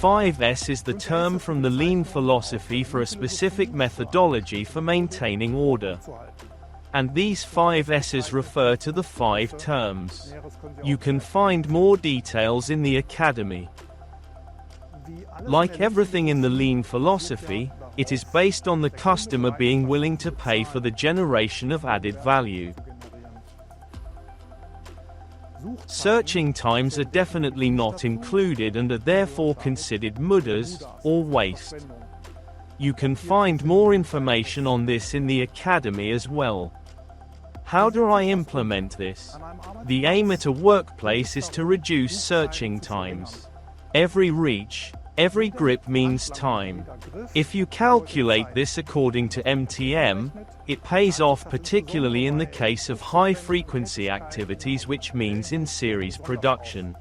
5S is the term from the Lean philosophy for a specific methodology for maintaining order. And these 5 S's refer to the 5 terms. You can find more details in the Academy. Like everything in the Lean philosophy, it is based on the customer being willing to pay for the generation of added value. Searching times are definitely not included and are therefore considered mudas, or waste. You can find more information on this in the Academy as well. How do I implement this? The aim at a workplace is to reduce searching times. Every reach, every grip means time. If you calculate this according to MTM, it pays off, particularly in the case of high-frequency activities, which means in series production.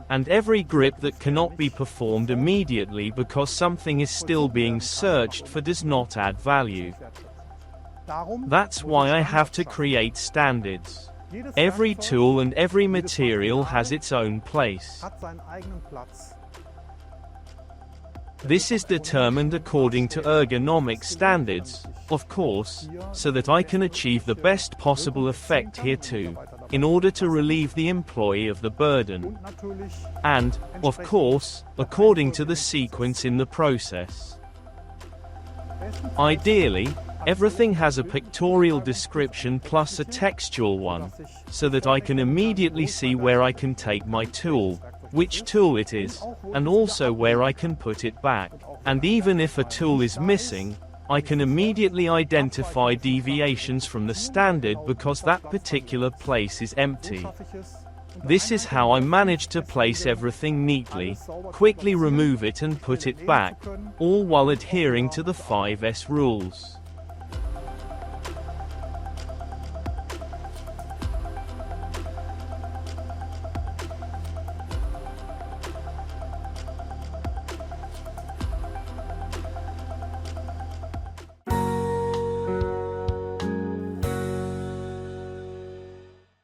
And every grip that cannot be performed immediately because something is still being searched for does not add value. That's why I have to create standards. Every tool and every material has its own place. This is determined according to ergonomic standards, of course, so that I can achieve the best possible effect here too, in order to relieve the employee of the burden. And, of course, according to the sequence in the process. Ideally, everything has a pictorial description plus a textual one, so that I can immediately see where I can take my tool, which tool it is, and also where I can put it back. And even if a tool is missing, I can immediately identify deviations from the standard because that particular place is empty. This is how I manage to place everything neatly, quickly remove it and put it back, all while adhering to the 5S rules.